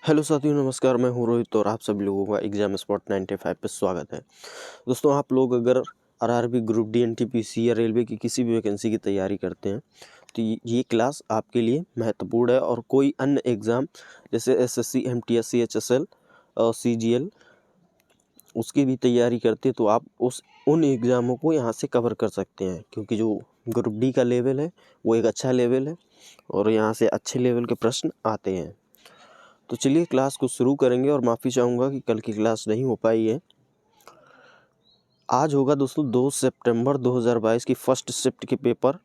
Hello साथियों, नमस्कार। मैं हूं रोहित और आप सभी लोगों का एग्जाम स्पॉट 95 पे स्वागत है। दोस्तों, आप लोग अगर आरआरबी, ग्रुप डी, एनटीपीसी या रेलवे की किसी भी वैकेंसी की तैयारी करते हैं तो ये क्लास आपके लिए महत्वपूर्ण है। और कोई अन्य एग्ज़ाम जैसे एसएससी, एमटीएस, एचएसएल और सीजीएल उसकी भी तैयारी करते हैं तो आप उन एग्ज़ामों को यहाँ से कवर कर सकते हैं, क्योंकि जो ग्रुप डी का लेवल है वो एक अच्छा लेवल है और यहाँ से अच्छे लेवल के प्रश्न आते हैं। तो चलिए क्लास को शुरू करेंगे। और माफ़ी चाहूँगा कि कल की क्लास नहीं हो पाई है। आज होगा दोस्तों 2 सितंबर 2022 की फर्स्ट शिफ्ट के पेपर।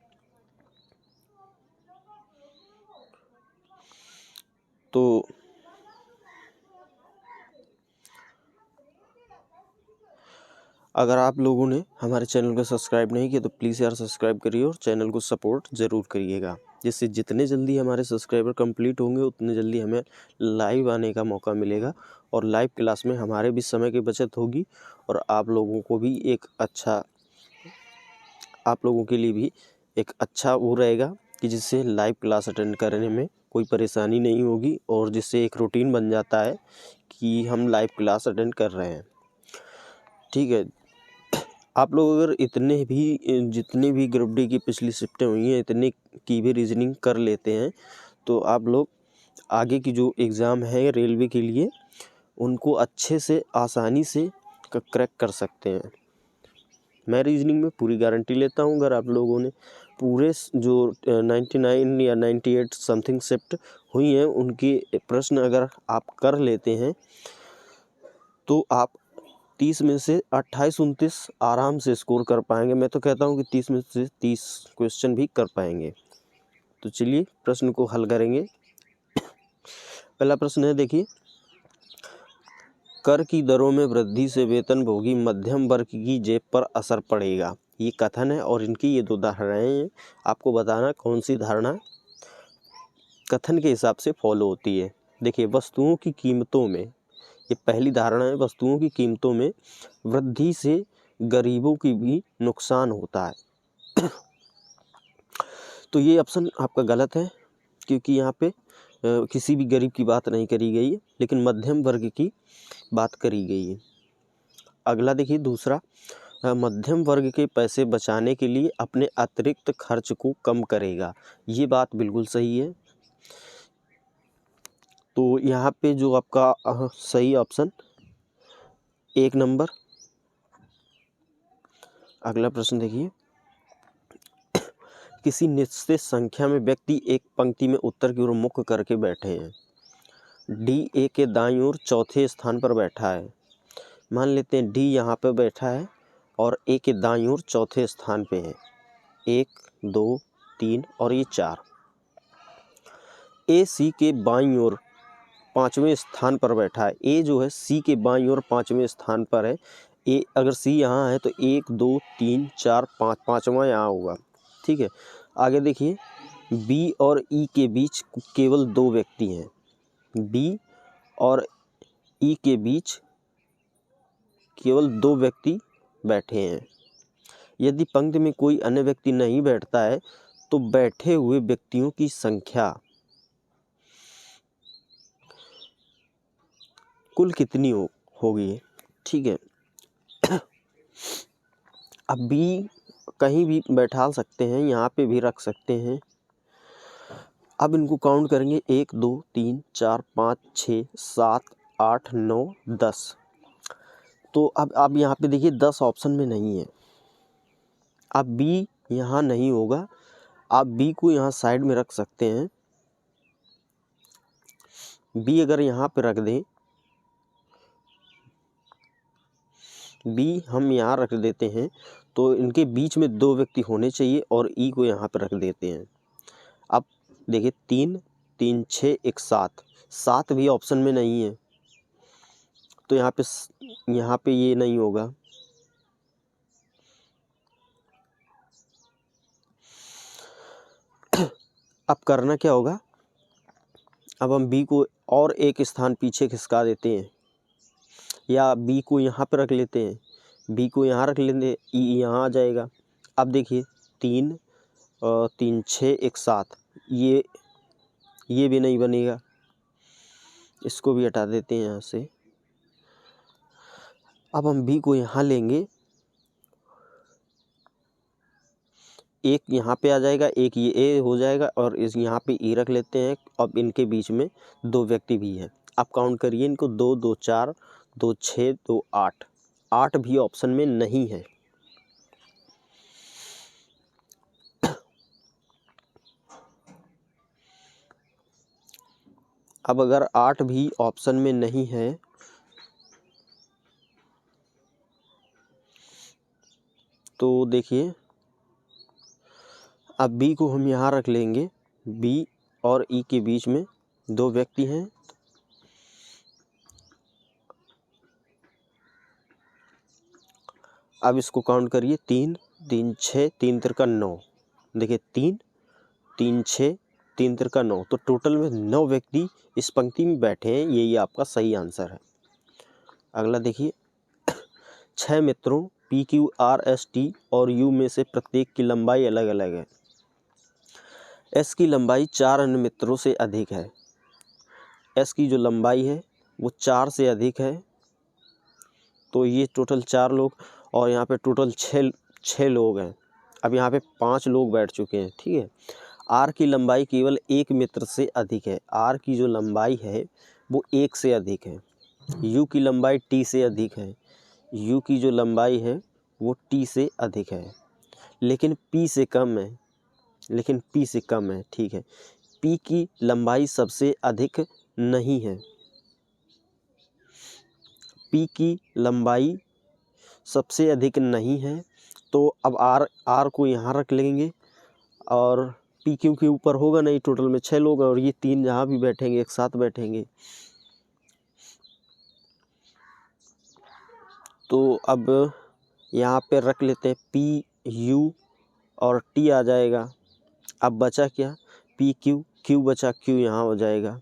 तो अगर आप लोगों ने हमारे चैनल को सब्सक्राइब नहीं किया तो प्लीज़ यार सब्सक्राइब करिए और चैनल को सपोर्ट ज़रूर करिएगा, जिससे जितने जल्दी हमारे सब्सक्राइबर कंप्लीट होंगे उतने जल्दी हमें लाइव आने का मौका मिलेगा और लाइव क्लास में हमारे भी समय की बचत होगी और आप लोगों के लिए भी एक अच्छा वो रहेगा कि जिससे लाइव क्लास अटेंड करने में कोई परेशानी नहीं होगी और जिससे एक रूटीन बन जाता है कि हम लाइव क्लास अटेंड कर रहे हैं। ठीक है, आप लोग अगर जितने भी ग्रुप डी की पिछली शिफ्टें हुई हैं इतने की भी रीजनिंग कर लेते हैं तो आप लोग आगे की जो एग्ज़ाम है रेलवे के लिए उनको अच्छे से आसानी से क्रैक कर सकते हैं। मैं रीजनिंग में पूरी गारंटी लेता हूँ। अगर आप लोगों ने पूरे जो 99 या 98 समथिंग शिफ्ट हुई हैं उनके प्रश्न अगर आप कर लेते हैं तो आप 30 में से 28-29 आराम से स्कोर कर पाएंगे। मैं तो कहता हूँ कि 30 में से 30 क्वेश्चन भी कर पाएंगे। तो चलिए प्रश्न को हल करेंगे। पहला प्रश्न है, देखिए, कर की दरों में वृद्धि से वेतनभोगी मध्यम वर्ग की जेब पर असर पड़ेगा। ये कथन है और इनकी ये दो धारणाएं हैं। आपको बताना कौन सी धारणा कथन के हिसाब से फॉलो होती है। देखिए, वस्तुओं की कीमतों में, ये पहली धारणा है, वस्तुओं की कीमतों में वृद्धि से गरीबों की भी नुकसान होता है। तो ये ऑप्शन आपका गलत है, क्योंकि यहाँ पे किसी भी गरीब की बात नहीं करी गई है, लेकिन मध्यम वर्ग की बात करी गई है। अगला देखिए, दूसरा, मध्यम वर्ग के पैसे बचाने के लिए अपने अतिरिक्त खर्च को कम करेगा। ये बात बिल्कुल सही है। तो यहाँ पे जो आपका सही ऑप्शन 1 नंबर। अगला प्रश्न देखिए, किसी निश्चित संख्या में व्यक्ति एक पंक्ति में उत्तर की ओर मुख करके बैठे हैं। डी ए के दाईं ओर चौथे स्थान पर बैठा है। मान लेते हैं डी यहाँ पे बैठा है और ए के दाईं ओर चौथे स्थान पे है। 1, 2, 3 और ये 4। ए सी के बाईं ओर 5वें स्थान पर बैठा है। ए जो है सी के बाईं ओर 5वें स्थान पर है। ए अगर सी यहाँ है तो 1, 2, 3, 4, 5, 5वां यहाँ होगा। ठीक है, आगे देखिए, बी और ई के बीच केवल 2 व्यक्ति हैं। बी और ई के बीच केवल 2 व्यक्ति बैठे हैं। यदि पंक्ति में कोई अन्य व्यक्ति नहीं बैठता है तो बैठे हुए व्यक्तियों की संख्या कुल कितनी होगी। ठीक है, अब बी कहीं भी बैठा सकते हैं, यहाँ पे भी रख सकते हैं। अब इनको काउंट करेंगे, 1, 2, 3, 4, 5, 6, 7, 8, 9, 10। तो अब यहाँ पे देखिए 10 ऑप्शन में नहीं है। अब बी यहाँ नहीं होगा। आप बी को यहाँ साइड में रख सकते हैं। बी अगर यहाँ पे रख दें, बी हम यहाँ रख देते हैं तो इनके बीच में 2 व्यक्ति होने चाहिए और ई को यहाँ पे रख देते हैं। अब देखिए 3, 3, 6, 1, 7, 7 भी ऑप्शन में नहीं है तो यहाँ पे ये नहीं होगा। अब करना क्या होगा, अब हम बी को और एक स्थान पीछे खिसका देते हैं या बी को यहाँ पर रख लेते हैं। बी को यहाँ रख लेंगे, ई यहाँ आ जाएगा। अब देखिए 3, 3, 6, 1, 7, ये भी नहीं बनेगा। इसको भी हटा देते हैं यहाँ से। अब हम बी को यहाँ लेंगे, एक यहाँ पे आ जाएगा, एक ये ए हो जाएगा और इस यहाँ पे ई रख लेते हैं। अब इनके बीच में 2 व्यक्ति भी हैं। आप काउंट करिए इनको, 2 2 4 2 6 2 8, 8 भी ऑप्शन में नहीं है। अब अगर 8 भी ऑप्शन में नहीं है तो देखिए, अब बी को हम यहाँ रख लेंगे। बी और ई के बीच में 2 व्यक्ति हैं। अब इसको काउंट करिए, 3 3 6 3 तिरका 9। देखिए 3 3 6 3 तिरका 9, तो टोटल में 9 व्यक्ति इस पंक्ति में बैठे हैं। यही आपका सही आंसर है। अगला देखिए, 6 मित्रों P Q R S T और यू में से प्रत्येक की लंबाई अलग अलग है। एस की लंबाई 4 अन्य मित्रों से अधिक है। एस की जो लंबाई है वो 4 से अधिक है, तो ये टोटल 4 लोग और यहाँ पे टोटल 6 लोग हैं। अब यहाँ पे 5 लोग बैठ चुके हैं, ठीक है। आर की लंबाई केवल 1 मित्र से अधिक है। आर की जो लंबाई है वो 1 से अधिक है। यू की लंबाई टी से अधिक है। यू की जो लंबाई है वो टी से अधिक है, लेकिन पी से कम है। ठीक है। पी की लंबाई सबसे अधिक नहीं है। पी की लंबाई सबसे अधिक नहीं है, तो अब आर को यहाँ रख लेंगे और पी क्यू के ऊपर होगा नहीं। टोटल में 6 लोग हैं और ये 3 जहाँ भी बैठेंगे एक साथ बैठेंगे। तो अब यहाँ पे रख लेते हैं पी यू और टी आ जाएगा। अब बचा क्या, पी क्यू, क्यू बचा, क्यू यहाँ हो जाएगा।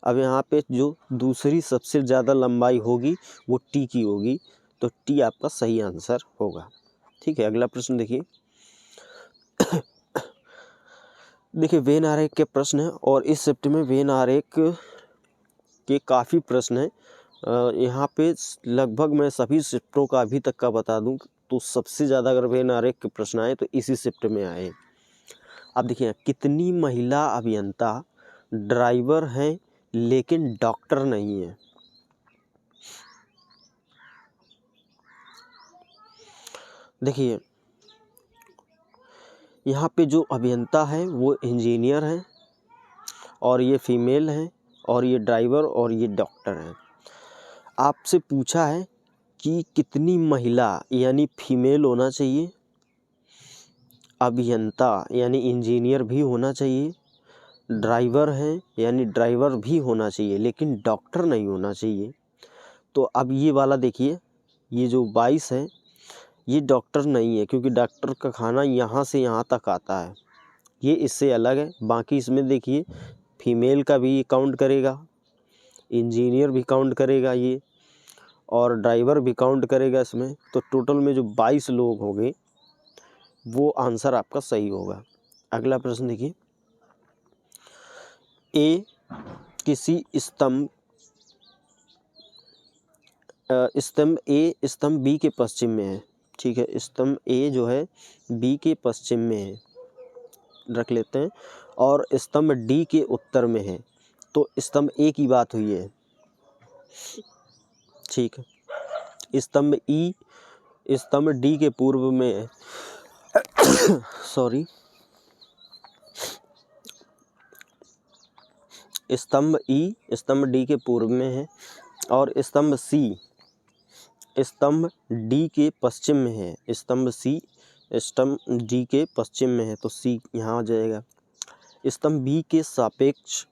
अब यहाँ पे जो दूसरी सबसे ज़्यादा लंबाई होगी वो टी की होगी, तो टी आपका सही आंसर होगा। ठीक है। अगला प्रश्न देखिए। देखिए वेन आरेख के प्रश्न हैं और इस शिफ्ट में वेन आरेख के काफ़ी प्रश्न हैं। यहाँ पे लगभग मैं सभी शिफ्टों का अभी तक का बता दूं तो सबसे ज़्यादा अगर वेन आरेख के प्रश्न आए तो इसी शिफ्ट में आए। अब देखिए, कितनी महिला अभियंता ड्राइवर हैं लेकिन डॉक्टर नहीं है। देखिए यहाँ पे जो अभियंता है वो इंजीनियर हैं और ये फीमेल हैं और ये ड्राइवर और ये डॉक्टर हैं। आपसे पूछा है कि कितनी महिला यानी फीमेल होना चाहिए, अभियंता यानी इंजीनियर भी होना चाहिए, ड्राइवर हैं यानी ड्राइवर भी होना चाहिए, लेकिन डॉक्टर नहीं होना चाहिए। तो अब ये वाला देखिए, ये जो 22 है ये डॉक्टर नहीं है, क्योंकि डॉक्टर का खाना यहाँ से यहाँ तक आता है, ये इससे अलग है। बाकी इसमें देखिए फीमेल का भी काउंट करेगा, इंजीनियर भी काउंट करेगा ये, और ड्राइवर भी काउंट करेगा इसमें। तो टोटल में जो 22 लोग होंगे वो आंसर आपका सही होगा। अगला प्रश्न देखिए। ए किसी स्तंभ ए स्तंभ बी के पश्चिम में है। ठीक है, स्तंभ ए जो है बी के पश्चिम में है, रख लेते हैं, और स्तंभ डी के उत्तर में है। तो स्तंभ ए की बात हुई है। ठीक है। स्तंभ डी के पूर्व में है। सॉरी, स्तंभ डी के पूर्व में है, और स्तंभ डी के पश्चिम में है। स्तंभ डी के पश्चिम में है, तो सी यहाँ आ जाएगा। स्तंभ बी के सापेक्ष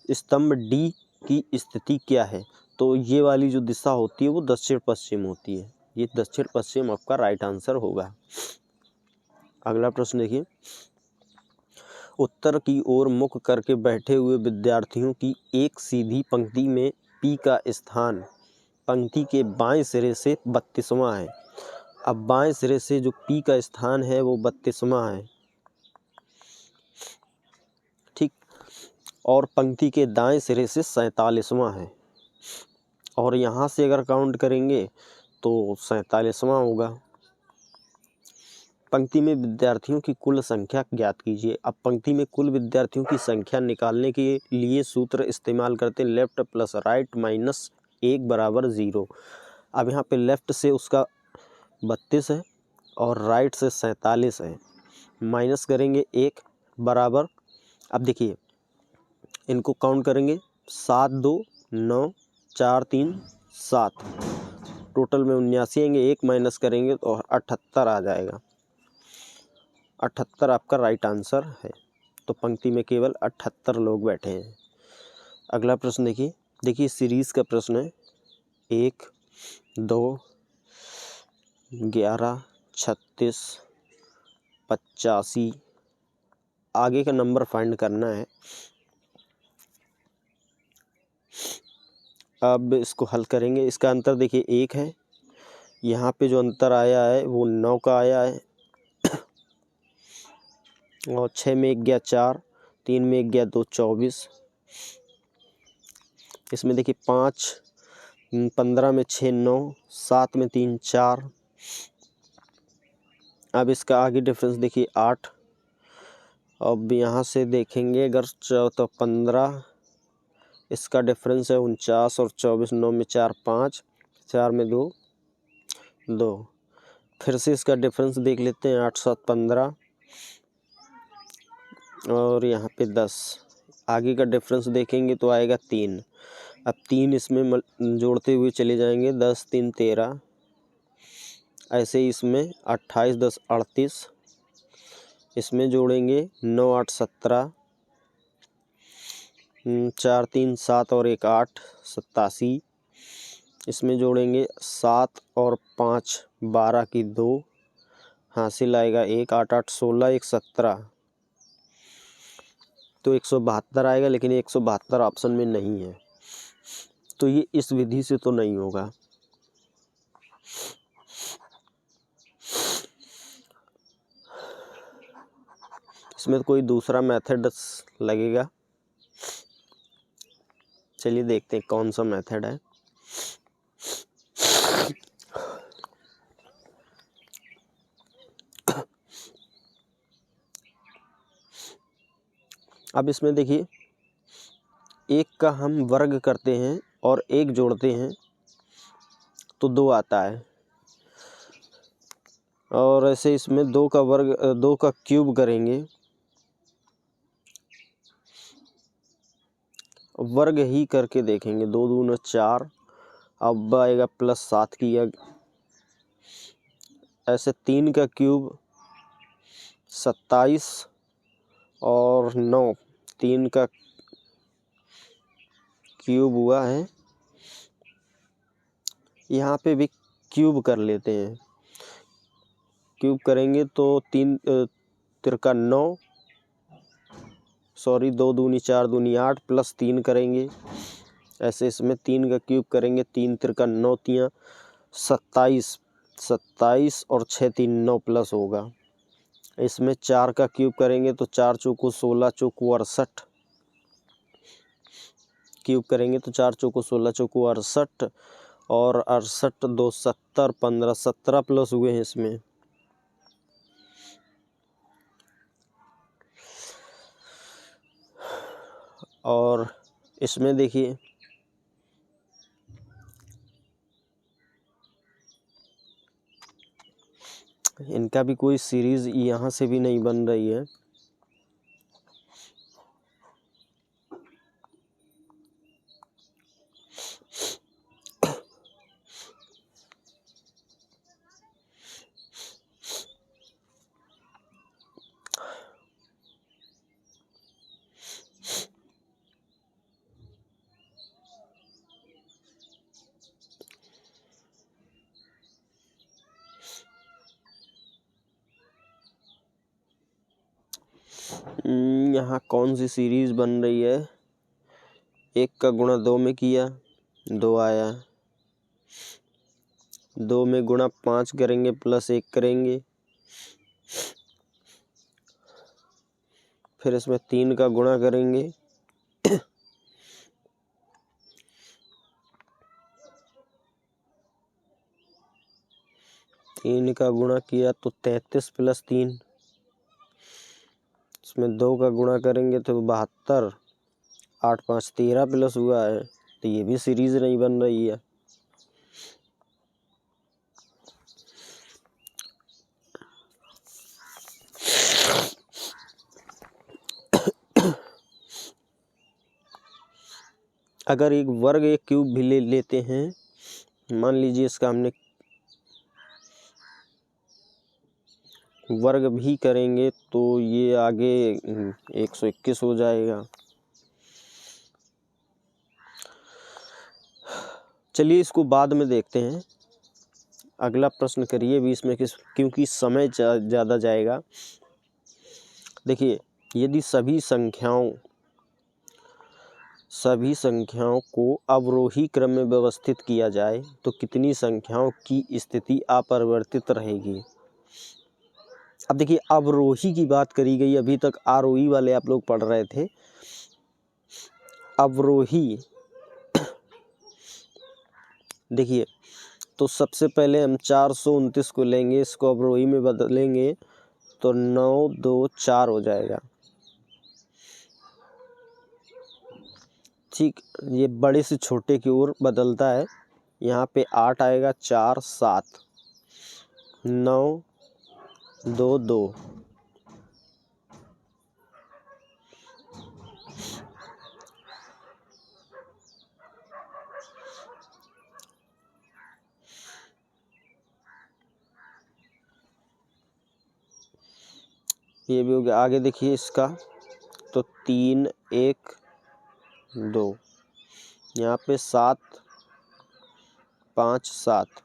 स्तंभ डी की स्थिति क्या है? तो ये वाली जो दिशा होती है वो दक्षिण पश्चिम होती है। ये दक्षिण पश्चिम आपका राइट आंसर होगा। अगला प्रश्न देखिए। उत्तर की ओर मुख करके बैठे हुए विद्यार्थियों की एक सीधी पंक्ति में पी का स्थान पंक्ति के बाएं सिरे से 32वां है। अब बाएं सिरे से जो पी का स्थान है वो 32वां है, ठीक, और पंक्ति के दाएं सिरे से 47वां है। और यहाँ से अगर काउंट करेंगे तो 47वां होगा। पंक्ति में विद्यार्थियों की कुल संख्या ज्ञात कीजिए। अब पंक्ति में कुल विद्यार्थियों की संख्या निकालने के लिए सूत्र इस्तेमाल करते हैं लेफ्ट प्लस राइट माइनस 1 बराबर 0। अब यहाँ पे लेफ्ट से उसका 32 है और राइट से 47 है, माइनस करेंगे 1 बराबर, अब देखिए इनको काउंट करेंगे 7 2 9 4 3 7, टोटल में 79 आएंगे, 1 माइनस करेंगे तो 78 आ जाएगा। 78 आपका राइट आंसर है। तो पंक्ति में केवल 78 लोग बैठे हैं। अगला प्रश्न देखिए सीरीज़ का प्रश्न है 1 2 11 36 85, आगे का नंबर फाइंड करना है। अब इसको हल करेंगे। इसका अंतर देखिए 1 है, यहाँ पे जो अंतर आया है वो 9 का आया है, और 6 में 1 गया 4, 3 में 1 गया 2 24, इसमें देखिए 5 15 में 6 9, 7 में 3 4। अब इसका आगे डिफरेंस देखिए 8। अब यहाँ से देखेंगे अगर तो 15, इसका डिफरेंस है 49 और 24, 9 में 4 5, 4 में 2 2। फिर से इसका डिफरेंस देख लेते हैं 8 7 15 और यहाँ पे 10। आगे का डिफरेंस देखेंगे तो आएगा 3। अब 3 इसमें जोड़ते हुए चले जाएंगे, 10 3 13, ऐसे ही इसमें 28 10 38, इसमें जोड़ेंगे 9 8 17, 4 3 7 और 1 8 87, इसमें जोड़ेंगे 7 और 5 12 की 2, हासिल आएगा 1 8 8 16 1 17, तो 172 आएगा, लेकिन 172 ऑप्शन में नहीं है, तो ये इस विधि से तो नहीं होगा। इसमें कोई दूसरा मेथड लगेगा, चलिए देखते हैं कौन सा मेथड है। अब इसमें देखिए 1 का हम वर्ग करते हैं और 1 जोड़ते हैं तो 2 आता है, और ऐसे इसमें 2 का वर्ग 2 का क्यूब करेंगे, वर्ग ही करके देखेंगे, 2 दूना 4, अब आएगा प्लस 7 किया, ऐसे 3 का क्यूब 27 और 9, 3 का क्यूब हुआ है, यहाँ पे भी क्यूब कर लेते हैं। क्यूब करेंगे तो 3 तिरका 9, सॉरी 2 दूनी 4 दूनी 8 प्लस 3 करेंगे, ऐसे इसमें 3 का क्यूब करेंगे, 3 तिरका 9 तियाँ 27, 27 और 6 3 9 प्लस होगा। इसमें 4 का क्यूब करेंगे तो 4 चौको 16 चौको 68, क्यूब करेंगे तो 4 चौको 16 चौको 68, और 68 2 70 15 17 प्लस हुए हैं इसमें। और इसमें देखिए इनका भी कोई सीरीज़ यहाँ से भी नहीं बन रही है। यहाँ कौन सी सीरीज़ बन रही है, 1 का गुणा 2 में किया 2 आया, 2 में गुणा 5 करेंगे प्लस 1 करेंगे, फिर इसमें 3 का गुणा करेंगे 3 का गुणा किया तो 33 + 3, इसमें 2 का गुणा करेंगे तो 72, 8 5 13 प्लस हुआ है, तो ये भी सीरीज नहीं बन रही है। अगर एक वर्ग एक क्यूब भी ले लेते हैं, मान लीजिए इसका हमने वर्ग भी करेंगे तो ये आगे 121 हो जाएगा। चलिए इसको बाद में देखते हैं, अगला प्रश्न करिए 20 में क्योंकि समय ज़्यादा जाएगा। देखिए, यदि सभी संख्याओं को अवरोही क्रम में व्यवस्थित किया जाए तो कितनी संख्याओं की स्थिति अपरिवर्तित रहेगी। अब देखिए, अवरोही की बात करी गई, अभी तक आरोही वाले आप लोग पढ़ रहे थे। अवरोही देखिए, तो सबसे पहले हम 429 को लेंगे, इसको अवरोही में बदलेंगे तो 9 2 4 हो जाएगा। ठीक, ये बड़े से छोटे की ओर बदलता है। यहाँ पे 8 आएगा, 4 7 9 2 2। ये भी हो गया। आगे देखिए इसका, तो 3 1 2, यहाँ पे 7 5 7।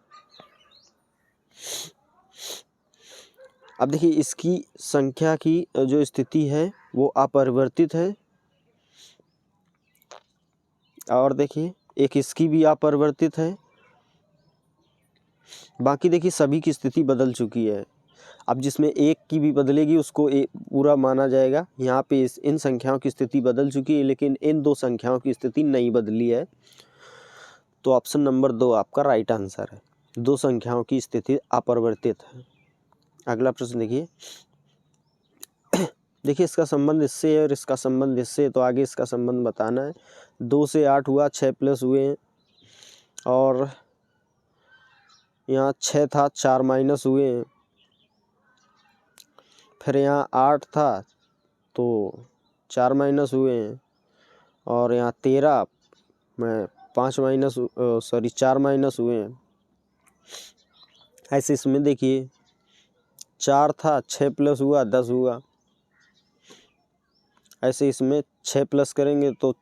अब देखिए, इसकी संख्या की जो स्थिति है वो अपरिवर्तित है, और देखिए एक इसकी भी अपरिवर्तित है। बाकी देखिए सभी की स्थिति बदल चुकी है। अब जिसमें एक की भी बदलेगी उसको पूरा माना जाएगा। यहाँ पे इन संख्याओं की स्थिति बदल चुकी है, लेकिन इन 2 संख्याओं की स्थिति नहीं बदली है, तो ऑप्शन नंबर 2 आपका राइट आंसर है। 2 संख्याओं की स्थिति अपरिवर्तित है। अगला प्रश्न देखिए। देखिए, इसका संबंध इससे है और इसका संबंध इससे है, तो आगे इसका संबंध बताना है। 2 से 8 हुआ, 6 प्लस हुए हैं, और यहाँ 6 था, 4 माइनस हुए हैं। फिर यहाँ 8 था तो 4 माइनस हुए हैं, और यहाँ 13 में 4 माइनस हुए हैं। ऐसे इसमें देखिए 4 था, 6 प्लस हुआ, 10 हुआ। ऐसे इसमें 6 प्लस करेंगे तो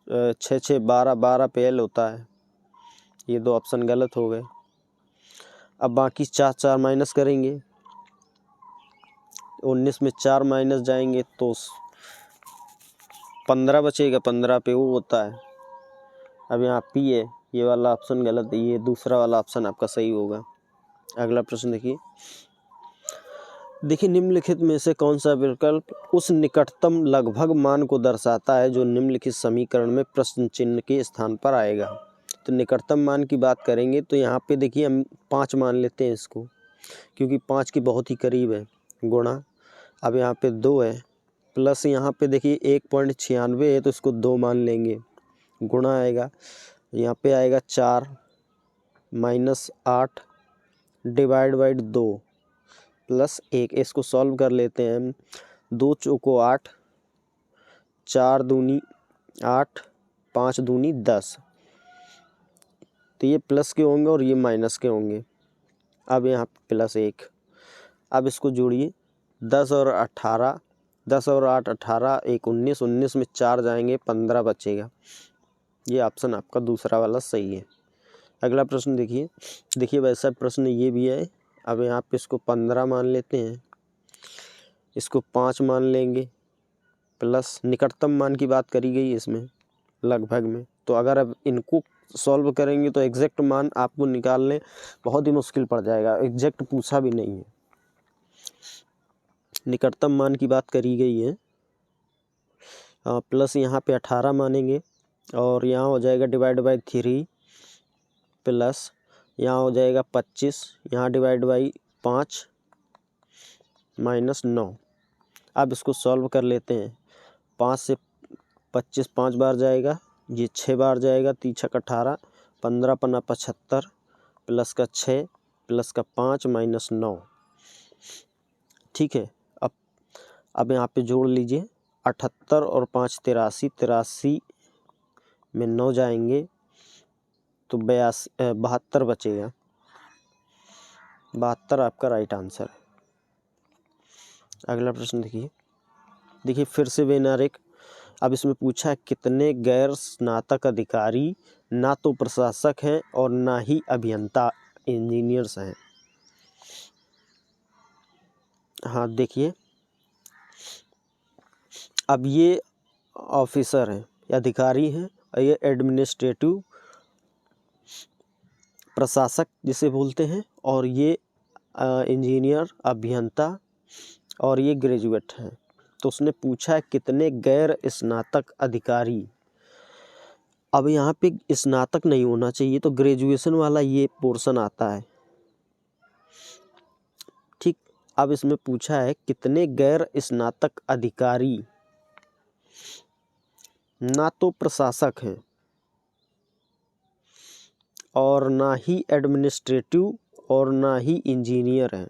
6 6 12, 12 पे L होता है। ये 2 ऑप्शन गलत हो गए। अब बाकी 4 4 माइनस करेंगे, 19 में 4 माइनस जाएंगे तो 15 बचेगा, 15 पे वो होता है। अब यहाँ P है, ये वाला ऑप्शन गलत है, ये दूसरा वाला ऑप्शन आपका सही होगा। अगला प्रश्न देखिए। निम्नलिखित में से कौन सा विकल्प उस निकटतम लगभग मान को दर्शाता है जो निम्नलिखित समीकरण में प्रश्न चिन्ह के स्थान पर आएगा। तो निकटतम मान की बात करेंगे तो यहाँ पे देखिए हम 5 मान लेते हैं इसको, क्योंकि 5 के बहुत ही करीब है, गुणा। अब यहाँ पे 2 है, प्लस यहाँ पे देखिए 1.96 है, तो इसको 2 मान लेंगे, गुणा आएगा। यहाँ पे आएगा 4 माइनस 8 डिवाइड बाई 2 प्लस 1। इसको सॉल्व कर लेते हैं हम। 2 चौको 8, 4 दूनी 8, 5 दूनी 10। तो ये प्लस के होंगे और ये माइनस के होंगे। अब यहाँ प्लस 1। अब इसको जोड़िए, 10 और 18, 10 और 8 18, 1 19, 19 में 4 जाएंगे, 15 बचेगा। ये ऑप्शन आपका दूसरा वाला सही है। अगला प्रश्न देखिए वैसा प्रश्न ये भी है। अब यहाँ पे इसको 15 मान लेते हैं, इसको 5 मान लेंगे, प्लस निकटतम मान की बात करी गई है इसमें लगभग में। तो अगर अब इनको सॉल्व करेंगे तो एग्जैक्ट मान आपको निकालने बहुत ही मुश्किल पड़ जाएगा, एग्जैक्ट पूछा भी नहीं है। निकटतम मान की बात करी गई है, प्लस यहाँ पे 18 मानेंगे, और यहाँ हो जाएगा डिवाइड बाई 3, प्लस यहाँ हो जाएगा 25, यहाँ डिवाइड बाई 5 - 9। अब इसको सॉल्व कर लेते हैं। 5 से 25 5 बार जाएगा, ये 6 बार जाएगा, 3 छक 18, 15 पन्ना 75, प्लस का 6 प्लस का 5 - 9। ठीक है, अब यहाँ पे जोड़ लीजिए 78 और 5 83, 83 में 9 जाएंगे तो 72 बचेगा। 72 आपका राइट आंसर है। अगला प्रश्न देखिए फिर से वेनारिक। अब इसमें पूछा है कितने गैर स्नातक अधिकारी ना तो प्रशासक हैं और ना ही अभियंता इंजीनियर्स हैं। हाँ देखिए, अब ये ऑफिसर हैं, अधिकारी हैं, और ये एडमिनिस्ट्रेटिव प्रशासक जिसे बोलते हैं, और ये इंजीनियर अभियंता, और ये ग्रेजुएट हैं। तो उसने पूछा है कितने गैर स्नातक अधिकारी। अब यहाँ पे स्नातक नहीं होना चाहिए, तो ग्रेजुएशन वाला ये पोर्शन आता है। ठीक, अब इसमें पूछा है कितने गैर स्नातक अधिकारी ना तो प्रशासक हैं और ना ही एडमिनिस्ट्रेटिव और ना ही इंजीनियर हैं।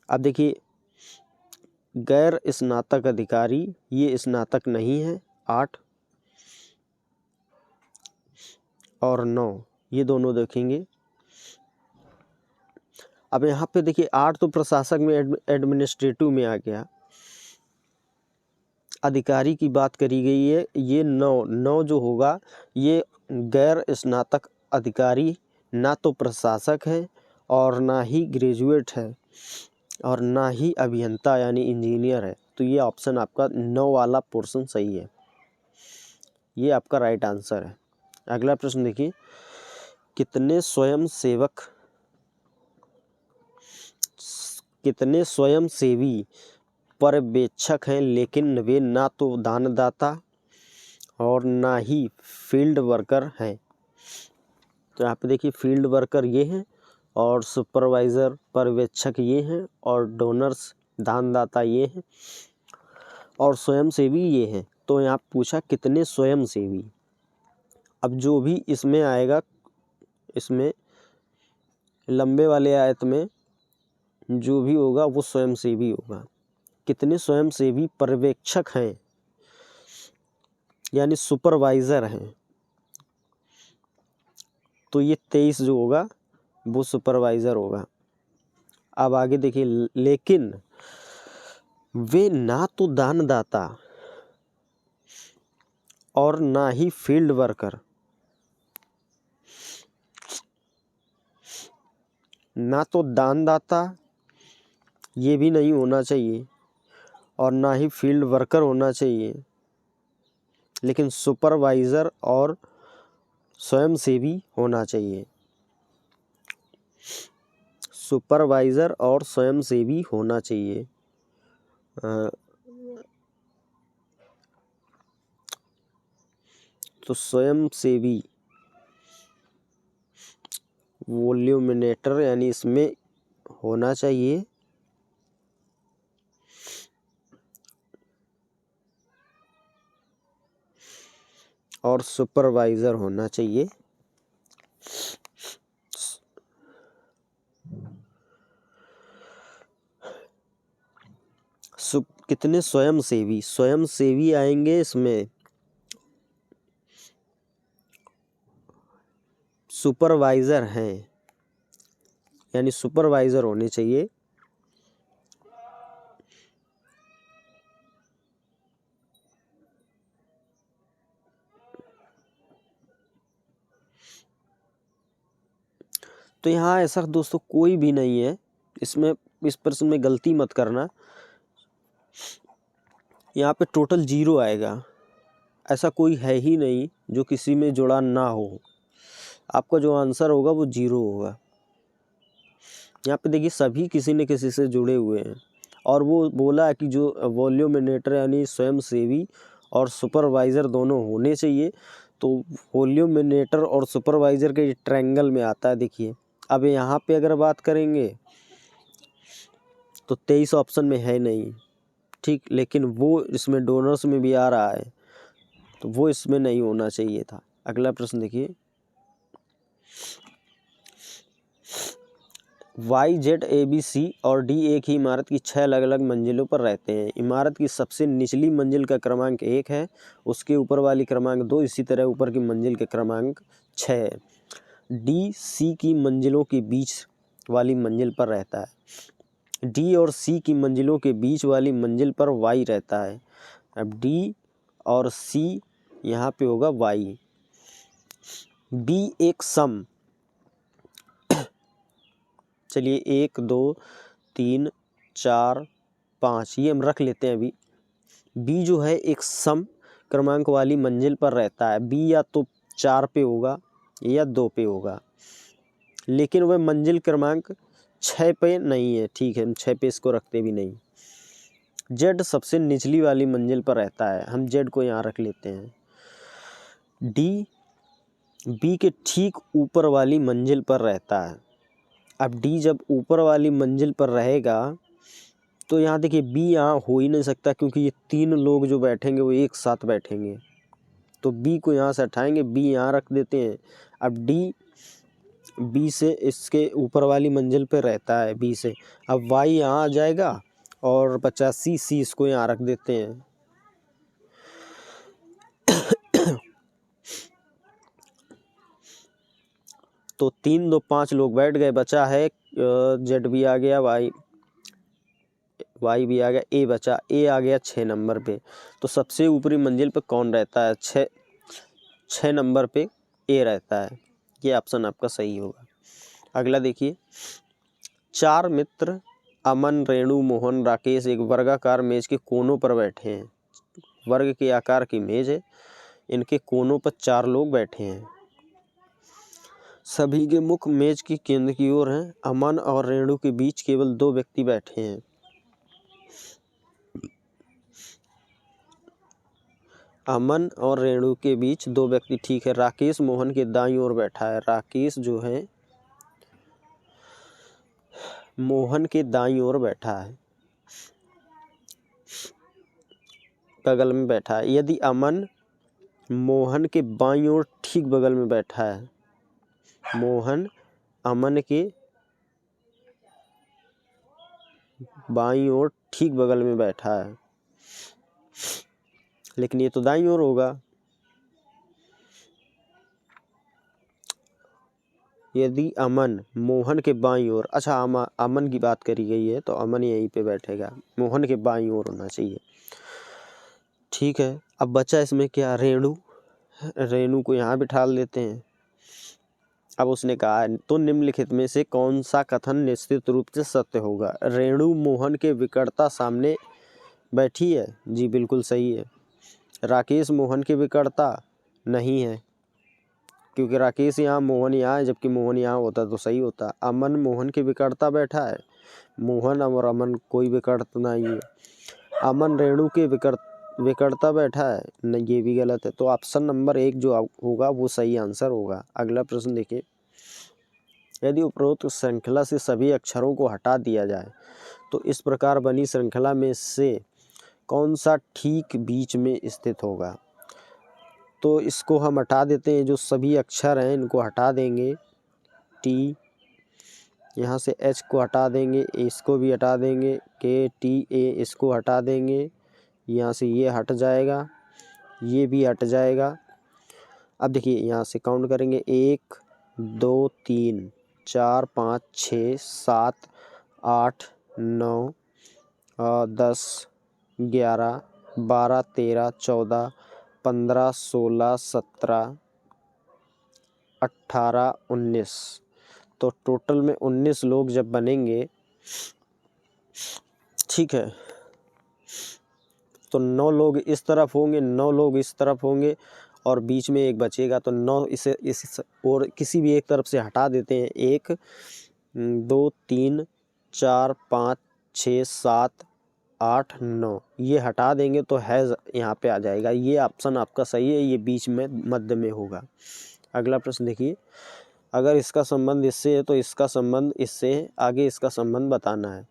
अब देखिए, गैर स्नातक अधिकारी ये स्नातक नहीं है, 8 और 9 ये दोनों देखेंगे। अब यहाँ पे देखिए 8 तो प्रशासक में एडमिनिस्ट्रेटिव में आ गया। अधिकारी की बात करी गई है, ये 9 जो होगा ये गैर स्नातक अधिकारी ना तो प्रशासक है और ना ही ग्रेजुएट है और ना ही अभियंता यानी इंजीनियर है। तो ये ऑप्शन आपका 9 वाला पोर्शन सही है, ये आपका राइट आंसर है। अगला प्रश्न देखिए, कितने स्वयंसेवी पर्यवेक्षक हैं लेकिन वे ना तो दानदाता और ना ही फील्ड वर्कर हैं। तो यहाँ पे देखिए फील्ड वर्कर ये हैं और सुपरवाइज़र पर्यवेक्षक ये हैं और डोनर्स दानदाता ये हैं और स्वयंसेवी ये हैं। तो यहाँ पूछा कितने स्वयंसेवी। अब जो भी इसमें आएगा, इसमें लंबे वाले आयत में जो भी होगा वो स्वयंसेवी होगा। कितने स्वयंसेवी पर्यवेक्षक हैं यानी सुपरवाइज़र हैं, तो ये 23 जो होगा वो सुपरवाइज़र होगा। अब आगे देखिए, लेकिन वे ना तो दानदाता और ना ही फील्ड वर्कर, ना तो दानदाता ये भी नहीं होना चाहिए और ना ही फील्ड वर्कर होना चाहिए, लेकिन सुपरवाइज़र और स्वयंसेवी होना चाहिए। सुपरवाइज़र और स्वयंसेवी होना चाहिए। तो स्वयंसेवी वॉल्यूमिनेटर यानी इसमें होना चाहिए और सुपरवाइज़र होना चाहिए। कितने स्वयंसेवी आएंगे इसमें, सुपरवाइज़र हैं यानी सुपरवाइज़र होने चाहिए। तो यहाँ ऐसा दोस्तों कोई भी नहीं है, इसमें इस प्रश्न में गलती मत करना। यहाँ पे टोटल 0 आएगा, ऐसा कोई है ही नहीं जो किसी में जुड़ा ना हो। आपका जो आंसर होगा वो 0 होगा। यहाँ पे देखिए सभी किसी न किसी से जुड़े हुए हैं और वो बोला है कि जो वॉल्यूमिनेटर यानी स्वयंसेवी और सुपरवाइज़र दोनों होने चाहिए। तो वॉल्यूमिनेटर और सुपरवाइज़र के ट्रायंगल में आता है। देखिए अब यहाँ पे अगर बात करेंगे तो 23 ऑप्शन में है नहीं, ठीक, लेकिन वो इसमें डोनर्स में भी आ रहा है, तो वो इसमें नहीं होना चाहिए था। अगला प्रश्न देखिए, Y Z A B C और डी एक ही इमारत की 6 अलग अलग मंजिलों पर रहते हैं। इमारत की सबसे निचली मंजिल का क्रमांक 1 है, उसके ऊपर वाली क्रमांक 2, इसी तरह ऊपर की मंजिल के क्रमांक 6 है। डी सी की मंजिलों के बीच वाली मंजिल पर रहता है। डी और सी की मंजिलों के बीच वाली मंजिल पर वाई रहता है। अब डी और सी यहाँ पे होगा वाई। बी एक सम, चलिए 1 2 3 4 5 ये हम रख लेते हैं अभी। बी जो है एक सम क्रमांक वाली मंजिल पर रहता है। बी या तो 4 पे होगा या 2 पे होगा, लेकिन वह मंजिल क्रमांक 6 पे नहीं है, ठीक है, हम 6 पे इसको रखते भी नहीं। जेड सबसे निचली वाली मंजिल पर रहता है, हम जेड को यहाँ रख लेते हैं। डी बी के ठीक ऊपर वाली मंजिल पर रहता है। अब डी जब ऊपर वाली मंजिल पर रहेगा तो यहाँ देखिए बी यहाँ हो ही नहीं सकता, क्योंकि ये 3 लोग जो बैठेंगे वो एक साथ बैठेंगे, तो बी को यहाँ से हटाएंगे, बी यहाँ रख देते हैं। अब डी बी से इसके ऊपर वाली मंजिल पे रहता है, बी से। अब वाई यहाँ आ जाएगा और 85 सी इसको यहाँ रख देते हैं। तो 3 2 5 लोग बैठ गए, बचा है जेड भी आ गया, वाई भी आ गया, ए बचा, ए आ गया 6 नंबर पे। तो सबसे ऊपरी मंजिल पे कौन रहता है? 6 नंबर पे ए रहता है। ये ऑप्शन आपका सही होगा। अगला देखिए, 4 मित्र अमन, रेणु, मोहन, राकेश एक वर्गाकार मेज के कोनों पर बैठे हैं। वर्ग के आकार की मेज है, इनके कोनों पर 4 लोग बैठे हैं। सभी के मुख मेज की केंद्र की ओर हैं। अमन और रेणु के बीच केवल 2 व्यक्ति बैठे हैं। अमन और रेणु के बीच 2 व्यक्ति, ठीक है। राकेश मोहन के दाईं ओर बैठा है। राकेश जो है मोहन के दाईं ओर बैठा है, बगल में बैठा है। यदि अमन मोहन के बाईं ओर ठीक बगल में बैठा है, मोहन अमन के बाईं ओर ठीक बगल में बैठा है, लेकिन ये तो दाईं ओर होगा। यदि अमन मोहन के बाईं ओर, अच्छा अमन की बात करी गई है तो अमन यहीं पे बैठेगा, मोहन के बाईं ओर होना चाहिए, ठीक है। अब बचा इसमें क्या? रेणु। रेणु को यहाँ बिठा लेते हैं। अब उसने कहा तो निम्नलिखित में से कौन सा कथन निश्चित रूप से सत्य होगा? रेणु मोहन के विकटता सामने बैठी है, जी बिल्कुल सही है। राकेश मोहन के विकटता नहीं है, क्योंकि राकेश यहाँ, मोहन यहाँ है, जबकि मोहन यहाँ होता तो सही होता। अमन मोहन के विकटता बैठा है, मोहन और अमन कोई विकटता नहीं है। अमन रेणु के विकटता बैठा है, नहीं, ये भी गलत है। तो ऑप्शन नंबर 1 जो होगा वो सही आंसर होगा। अगला प्रश्न देखिए, यदि उपरोक्त श्रृंखला से सभी अक्षरों को हटा दिया जाए तो इस प्रकार बनी श्रृंखला में से कौन सा ठीक बीच में स्थित होगा? तो इसको हम हटा देते हैं, जो सभी अक्षर हैं इनको हटा देंगे। टी, यहाँ से एच को हटा देंगे, इसको भी हटा देंगे, के टी ए इसको हटा देंगे, यहाँ से ये हट जाएगा, ये भी हट जाएगा। अब देखिए यहाँ से काउंट करेंगे, 1 2 3 4 5 6 7 8 9 10 11 12 13 14 15 16 17 18 19, तो टोटल में 19 लोग जब बनेंगे, ठीक है, तो 9 लोग इस तरफ होंगे, 9 लोग इस तरफ होंगे और बीच में एक बचेगा। तो 9 इस और किसी भी एक तरफ से हटा देते हैं। 1 2 3 4 5 6 7 8 9 ये हटा देंगे तो हैज़ यहाँ पे आ जाएगा। ये ऑप्शन आपका सही है, ये बीच में मध्य में होगा। अगला प्रश्न देखिए, अगर इसका संबंध इससे है तो इसका संबंध इससे है, आगे इसका संबंध बताना है।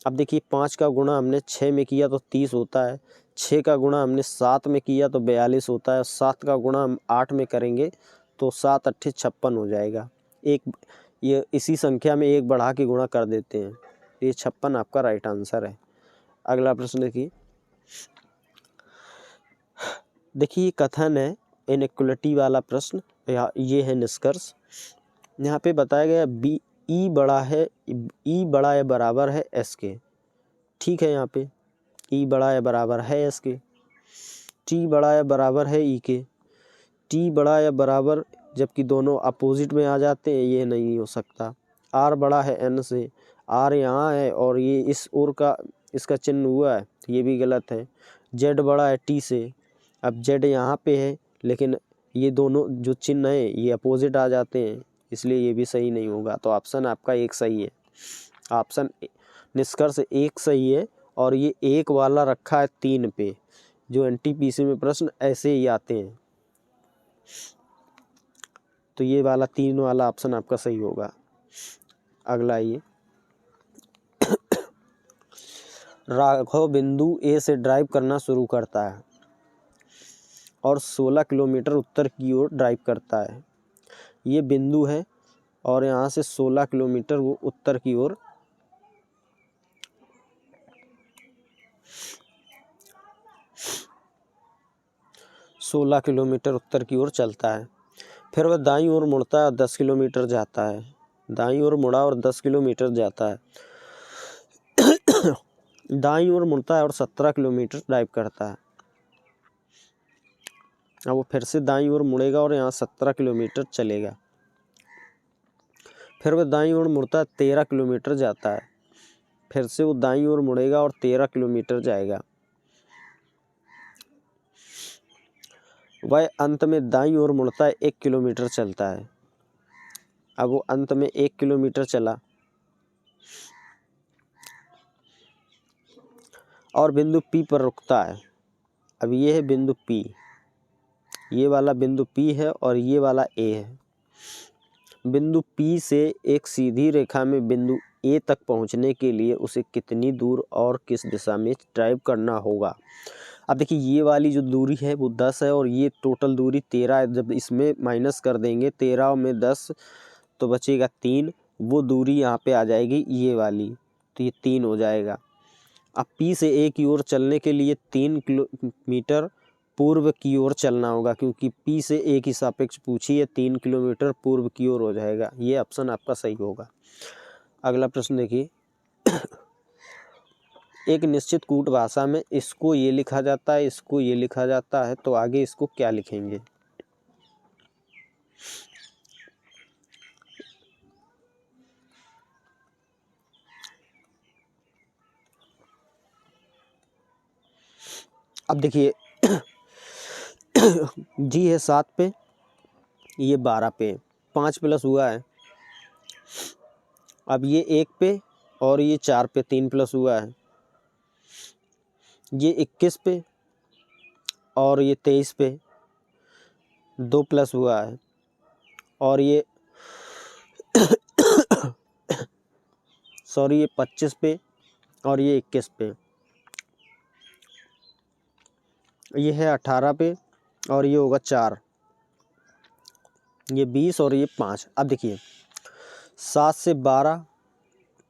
अब देखिए 5 का गुणा हमने 6 में किया तो 30 होता है, 6 का गुणा हमने 7 में किया तो 42 होता है, 7 का गुणा हम 8 में करेंगे तो 7 अट्ठे 56 हो जाएगा। एक ये इसी संख्या में एक बढ़ा के गुणा कर देते हैं, ये 56 आपका राइट आंसर है। अगला प्रश्न देखिए, देखिए कथन है इनइक्वलिटी वाला प्रश्न, या ये है निष्कर्ष। यहाँ पे बताया गया बी ई बड़ा है, ई बड़ा या बराबर है एस के। ठीक है, यहाँ पे ई बड़ा या बराबर है एस के, टी बड़ा या बराबर है ई के। टी बड़ा या बराबर, जबकि दोनों अपोजिट में आ जाते हैं, ये नहीं हो सकता। आर बड़ा है एन से, आर यहाँ है और ये इस ओर का इसका चिन्ह हुआ है, ये भी गलत है। जेड बड़ा है टी से, अब जेड यहाँ पे है लेकिन ये दोनों जो चिन्ह है ये अपोजिट आ जाते हैं, इसलिए ये भी सही नहीं होगा। तो ऑप्शन आपका एक सही है, ऑप्शन निष्कर्ष एक सही है। और ये एक वाला रखा है 3 पे, जो एनटीपीसी में प्रश्न ऐसे ही आते हैं, तो ये वाला 3 वाला ऑप्शन आपका सही होगा। अगला ये, राघव बिंदु ए से ड्राइव करना शुरू करता है और 16 किलोमीटर उत्तर की ओर ड्राइव करता है। ये बिंदु है और यहाँ से 16 किलोमीटर वो उत्तर की ओर उत्तर की ओर चलता है। फिर वह दाईं ओर मुड़ता है और 10 किलोमीटर जाता है। दाईं ओर मुड़ा और 10 किलोमीटर जाता है। दाईं ओर मुड़ता है और 17 किलोमीटर ड्राइव करता है। अब वो फिर से दाईं ओर मुड़ेगा और यहाँ 17 किलोमीटर चलेगा। फिर वह दाईं ओर मुड़ता है, 13 किलोमीटर जाता है। फिर से वो दाईं ओर मुड़ेगा और 13 किलोमीटर जाएगा। वह अंत में दाईं ओर मुड़ता है, 1 किलोमीटर चलता है। अब वो अंत में 1 किलोमीटर चला और बिंदु P पर रुकता है। अब ये है बिंदु P, ये वाला बिंदु P है और ये वाला A है। बिंदु P से एक सीधी रेखा में बिंदु A तक पहुंचने के लिए उसे कितनी दूर और किस दिशा में ड्राइव करना होगा। अब देखिए ये वाली जो दूरी है वो 10 है और ये टोटल दूरी 13 है। जब इसमें माइनस कर देंगे 13 में 10 तो बचेगा 3, वो दूरी यहाँ पे आ जाएगी ये वाली, तो ये 3 हो जाएगा। अब P से A की ओर चलने के लिए 3 किलोमीटर पूर्व की ओर चलना होगा, क्योंकि P से A की सापेक्ष पूछी है, 3 किलोमीटर पूर्व की ओर हो जाएगा। ये ऑप्शन आपका सही होगा। अगला प्रश्न देखिए, एक निश्चित कूट भाषा में इसको ये लिखा जाता है, इसको ये लिखा जाता है, तो आगे इसको क्या लिखेंगे। अब देखिए जी है 7 पे, ये 12 पे, 5 प्लस हुआ है। अब ये 1 पे और ये 4 पे, 3 प्लस हुआ है। ये 21 पे और ये 23 पे, 2 प्लस हुआ है। और ये सॉरी, ये 25 पे और ये 21 पे, ये है 18 पे और ये होगा 4, ये 20 और ये 5। अब देखिए 7 से 12,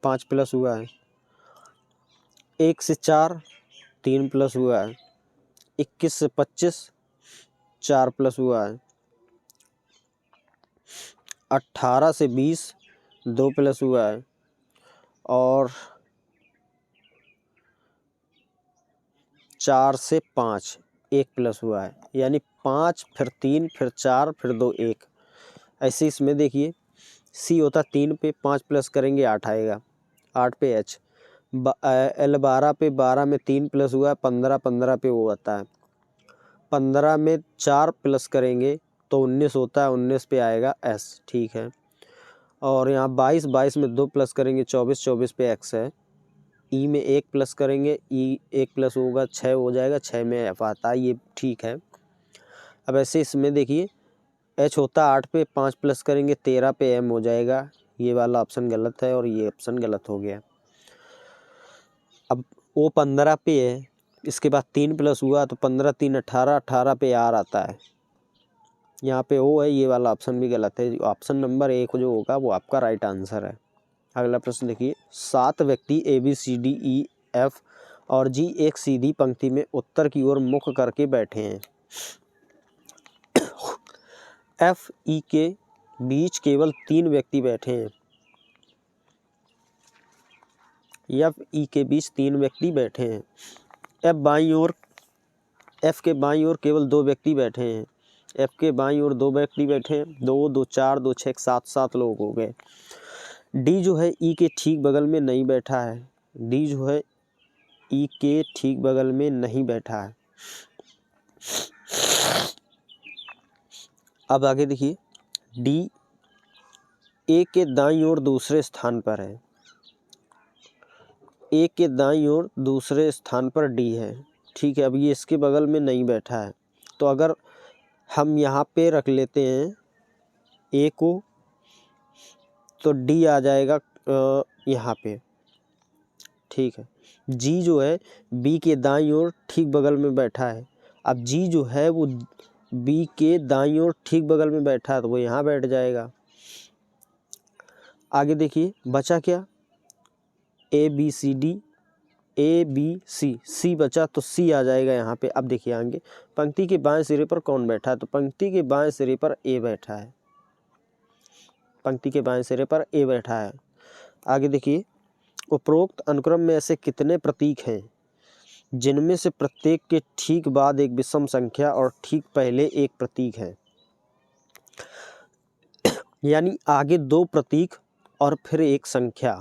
5 प्लस हुआ है। 1 से 4, 3 प्लस हुआ है। 21 से 25, 4 प्लस हुआ है। 18 से 20, 2 प्लस हुआ है। और 4 से 5, 1 प्लस हुआ है। यानी 5 फिर 3 फिर 4 फिर 2 1, ऐसे इसमें देखिए सी होता 3 पे, 5 प्लस करेंगे 8 आएगा, 8 पे एच। एल 12 पे, 12 में 3 प्लस हुआ है, 15, 15 पे वो आता है। 15 में 4 प्लस करेंगे तो 19 होता है, 19 पे आएगा एस। ठीक है। और यहाँ 22, 22 में 2 प्लस करेंगे 24, 24 पे एक्स है। ई में 1 प्लस करेंगे, ई 1 प्लस होगा 6 हो जाएगा, 6 में एफ आता है, ये ठीक है। अब ऐसे इसमें देखिए एच होता 8 पे, 5 प्लस करेंगे 13 पे एम हो जाएगा, ये वाला ऑप्शन गलत है और ये ऑप्शन गलत हो गया। अब ओ 15 पे है, इसके बाद 3 प्लस हुआ तो 15 3 18, 18 पे आर आता है, यहाँ पे ओ है, ये वाला ऑप्शन भी गलत है। ऑप्शन नंबर 1 जो होगा वो आपका राइट आंसर है। अगला प्रश्न देखिए, 7 व्यक्ति A B C D E F और जी एक सीधी पंक्ति में उत्तर की ओर मुख करके बैठे हैं। एफ ई के बीच केवल 3 व्यक्ति बैठे हैं। एफ ई के बीच 3 व्यक्ति बैठे हैं। एफ के बाईं ओर केवल 2 व्यक्ति बैठे हैं। एफ के बाईं ओर 2 व्यक्ति बैठे हैं, 2 2 4 2 6 7 लोग हो गए। डी जो है ई के ठीक बगल में नहीं बैठा है। डी जो है ई के ठीक बगल में नहीं बैठा है। अब आगे देखिए, डी ए के दाईं ओर दूसरे स्थान पर है। ए के दाईं ओर दूसरे स्थान पर डी है, ठीक है। अब ये इसके बगल में नहीं बैठा है, तो अगर हम यहाँ पे रख लेते हैं ए को, तो डी आ जाएगा यहाँ पे, ठीक है। जी जो है बी के दाईं ओर ठीक बगल में बैठा है। अब जी जो है वो बी के दाईं ओर ठीक बगल में बैठा है, तो वो यहाँ बैठ जाएगा। आगे देखिए बचा क्या, A B C D, A B C, C बचा तो सी आ जाएगा यहाँ पे। अब देखिए आगे पंक्ति के बाएं सिरे पर कौन बैठा है, तो पंक्ति के बाएं सिरे पर ए बैठा है। पंक्ति के बाएं सिरे पर ए बैठा है। आगे देखिए, उपरोक्त अनुक्रम में ऐसे कितने प्रतीक हैं जिनमें से प्रत्येक के ठीक बाद एक विषम संख्या और ठीक पहले एक प्रतीक है। यानी आगे 2 प्रतीक और फिर एक संख्या।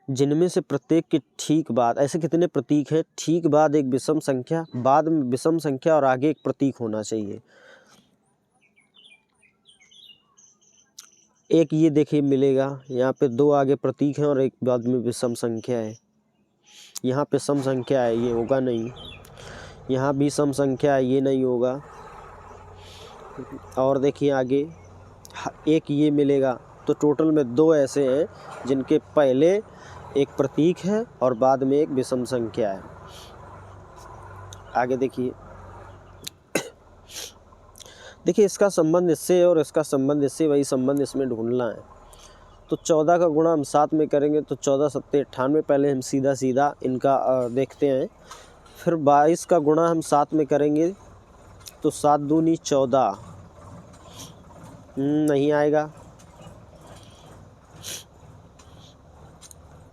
जिनमें से प्रत्येक के ठीक बाद, ऐसे कितने प्रतीक हैं, ठीक बाद एक विषम संख्या, बाद में विषम संख्या और आगे एक प्रतीक होना चाहिए। एक ये देखिए मिलेगा, यहाँ पे 2 आगे प्रतीक हैं और एक बाद में विषम संख्या है। यहाँ पे सम संख्या है, ये होगा नहीं। यहाँ भी सम संख्या है, ये नहीं होगा। और देखिए आगे एक ये मिलेगा, तो टोटल में 2 ऐसे हैं जिनके पहले एक प्रतीक है और बाद में एक विषम संख्या है। आगे देखिए, देखिए इसका संबंध इससे और इसका संबंध इससे, वही संबंध इसमें ढूंढना है। तो 14 का गुणा हम 7 में करेंगे तो 14 7 98, पहले हम सीधा सीधा इनका देखते हैं। फिर 22 का गुणा हम 7 में करेंगे तो 7 दूनी 14, नहीं आएगा।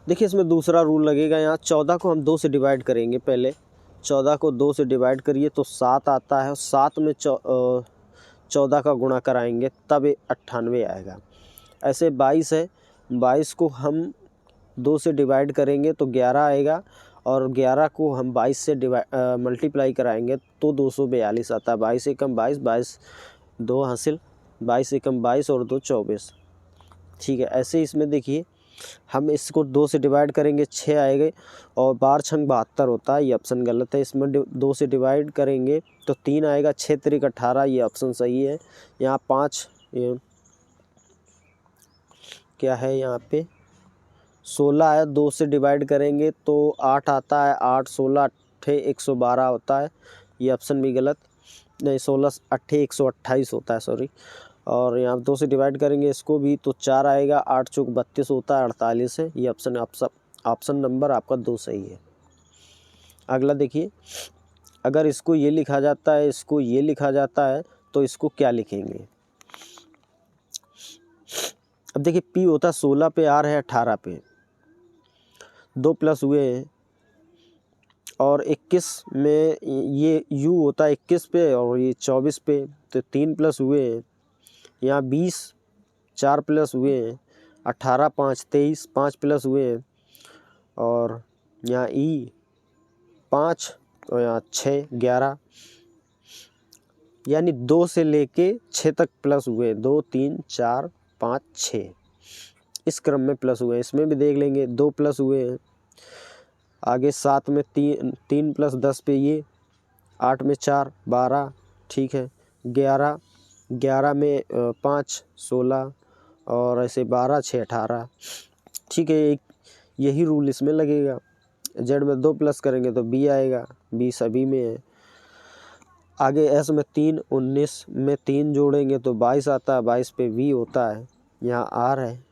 देखिए इसमें दूसरा रूल लगेगा, यहाँ 14 को हम 2 से डिवाइड करेंगे। पहले 14 को 2 से डिवाइड करिए तो 7 आता है, 7 में 14 का गुणा कराएंगे तब 98 आएगा। ऐसे 22 है, 22 को हम 2 से डिवाइड करेंगे तो 11 आएगा, और 11 को हम 22 से मल्टीप्लाई कराएंगे तो 242 आता है। 22 एकम 22, 22 2 हासिल, 22 एकम 22 और 2 24, ठीक है। ऐसे इसमें देखिए हम इसको 2 से डिवाइड करेंगे 6 आएगा, और 12 छंग 72 होता है, ये ऑप्शन गलत है। इसमें 2 से डिवाइड करेंगे तो 3 आएगा, 6 3 18, ये ऑप्शन सही है। यहाँ 5 क्या है, यहाँ पे 16 है, 2 से डिवाइड करेंगे तो 8 आता है, 8 16 8 112 होता है, ये ऑप्शन भी गलत। नहीं 16 8 128 होता है, सॉरी। और यहाँ 2 से डिवाइड करेंगे इसको भी तो 4 आएगा, 8 चौक 32 होता है, 48 है, ये ऑप्शन नंबर आपका 2 सही है। अगला देखिए, अगर इसको ये लिखा जाता है, इसको ये लिखा जाता है, तो इसको क्या लिखेंगे। अब देखिए P होता है 16 पे, R है 18 पे, 2 प्लस हुए हैं, और 21 में ये U होता है 21 पे और ये 24 पे, तो 3 प्लस हुए हैं। यहाँ 20 4 प्लस हुए हैं, 18 5 23, 5 प्लस हुए हैं, और यहाँ E 5 और यहाँ 6 11, यानी 2 से लेके 6 तक प्लस हुए, 2 3 4 5 6 इस क्रम में प्लस हुए हैं। इसमें भी देख लेंगे 2 प्लस हुए हैं। आगे 7 में 3 प्लस 10 पे ये, 8 में 4 12, ठीक है। 11 में 5 16 और ऐसे 12 6 18, ठीक है। यही रूल इसमें लगेगा। जेड में 2 प्लस करेंगे तो बी आएगा, बी सभी में है। आगे एस में 3 19 में 3 जोड़ेंगे तो 22 आता है, 22 पे वी होता है, यहाँ आर है,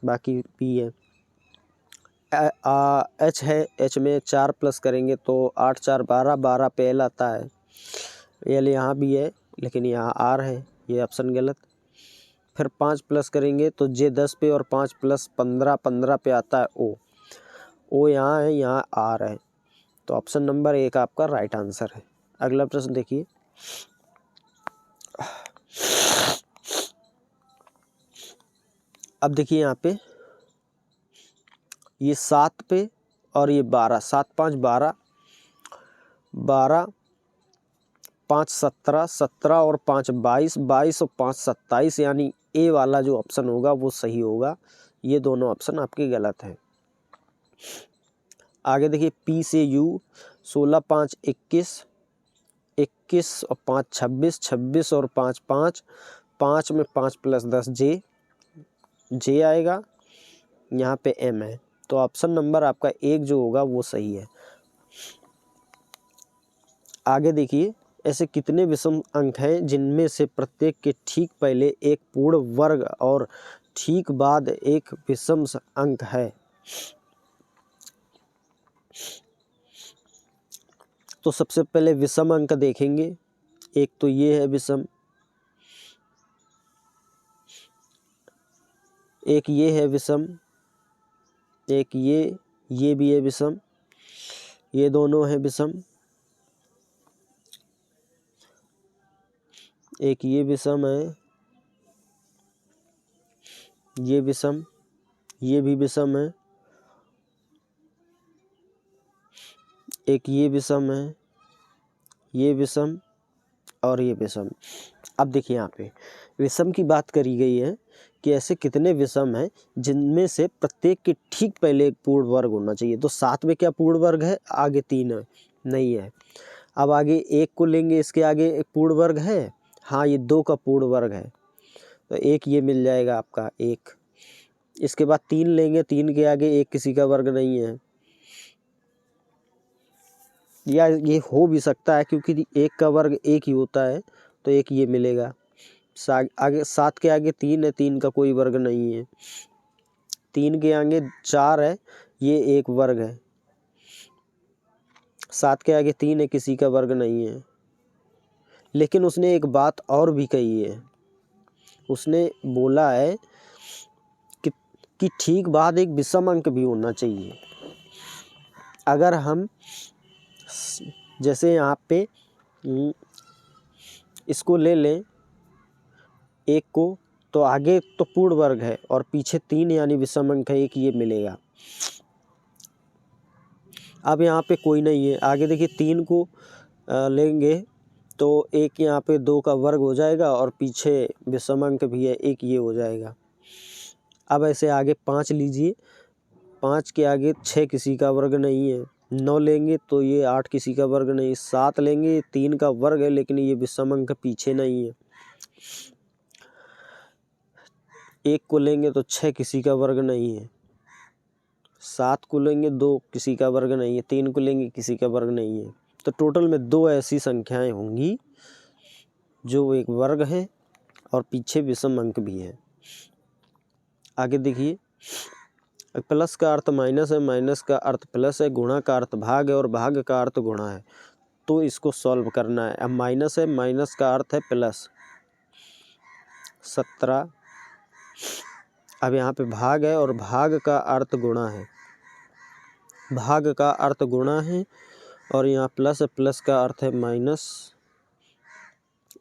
बाकी पी है। एच है, एच में 4 प्लस करेंगे तो 8 4 12, 12 पे एल आता है, एल यहाँ भी है लेकिन यहाँ आर है, ये ऑप्शन गलत। फिर 5 प्लस करेंगे तो जे 10 पे और 5 प्लस 15, 15 पे आता है ओ यहाँ है, यहाँ आर है, तो ऑप्शन नंबर 1 आपका राइट आंसर है। अगला प्रश्न देखिए, अब देखिए यहाँ पे ये 7 पे और ये 12, 7 5 12, 12 5 17, 17 और 5 22, 22 और 5 27, यानी ए वाला जो ऑप्शन होगा वो सही होगा। ये दोनों ऑप्शन आपके गलत हैं। आगे देखिए पी से यू, 16 5 21, 21 और 5 26, 26 और 5 5, 5 में 5 प्लस 10 जे आएगा, यहाँ पे एम है, तो ऑप्शन नंबर आपका 1 जो होगा वो सही है। आगे देखिए, ऐसे कितने विषम अंक हैं जिनमें से प्रत्येक के ठीक पहले एक पूर्ण वर्ग और ठीक बाद एक विषम अंक है। तो सबसे पहले विषम अंक देखेंगे। एक तो ये है विषम, एक ये है विषम, एक ये भी है विषम, ये दोनों है विषम, एक ये विषम है, ये विषम, ये भी विषम है, एक ये विषम है, ये विषम और ये विषम। अब देखिए यहाँ पे विषम की बात करी गई है कि ऐसे कितने विषम हैं जिनमें से प्रत्येक के ठीक पहले एक पूर्ण वर्ग होना चाहिए। तो 7 में क्या पूर्ण वर्ग है? आगे 3 है, नहीं है। अब आगे 1 को लेंगे, इसके आगे एक पूर्ण वर्ग है, हाँ ये 2 का पूर्ण वर्ग है, तो 1 ये मिल जाएगा आपका 1। इसके बाद 3 लेंगे, 3 के आगे 1 किसी का वर्ग नहीं है, या ये हो भी सकता है क्योंकि 1 का वर्ग 1 ही होता है, तो 1 ये मिलेगा। आगे 7 के आगे 3 है, 3 का कोई वर्ग नहीं है। 3 के आगे 4 है, ये 1 वर्ग है। 7 के आगे 3 है, किसी का वर्ग नहीं है। लेकिन उसने एक बात और भी कही है, उसने बोला है कि ठीक बाद एक विषम अंक भी होना चाहिए। अगर हम जैसे यहाँ पे इसको ले लें 1 को, तो आगे तो पूर्ण वर्ग है और पीछे 3 यानी विषम अंक है, 1 ये मिलेगा। अब यहाँ पे कोई नहीं है, आगे देखिए 3 को लेंगे तो 1 यहाँ पे 2 का वर्ग हो जाएगा और पीछे विषम अंक भी है, 1 ये हो जाएगा। अब ऐसे आगे 5 लीजिए, 5 के आगे 6 किसी का वर्ग नहीं है। 9 लेंगे तो ये 8 किसी का वर्ग नहीं। 7 लेंगे, 3 का वर्ग है लेकिन ये विषम अंक पीछे नहीं है। 1 को लेंगे तो 6 किसी का वर्ग नहीं है। 7 को लेंगे 2 किसी का वर्ग नहीं है। 3 को लेंगे किसी का वर्ग नहीं है। तो टोटल में 2 ऐसी संख्याएं होंगी जो एक वर्ग है और पीछे विषम अंक भी है। आगे देखिए, प्लस का अर्थ माइनस है, माइनस का अर्थ प्लस है, गुणा का अर्थ भाग है और भाग का अर्थ गुणा है, तो इसको सॉल्व करना है। अब माइनस है, माइनस का अर्थ है प्लस 17। अब यहाँ पे भाग है और भाग का अर्थ गुणा है, भाग का अर्थ गुणा है और यहाँ प्लस है, प्लस का अर्थ है माइनस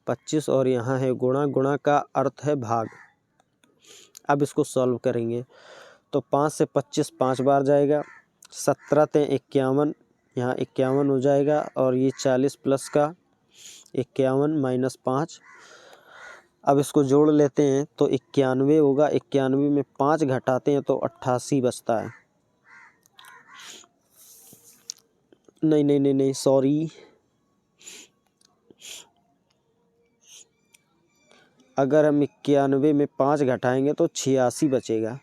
25 और यहाँ है गुणा, गुणा का अर्थ है भाग। अब इसको सॉल्व करेंगे तो 5 से 25 5 बार जाएगा, 17 ते 51, यहाँ 51 हो जाएगा और ये 40 प्लस का 51 माइनस 5। अब इसको जोड़ लेते हैं तो 91 होगा। 91 में 5 घटाते हैं तो 88 बचता है। नहीं नहीं नहीं नहीं सॉरी, अगर हम 91 में 5 घटाएंगे तो 86 बचेगा।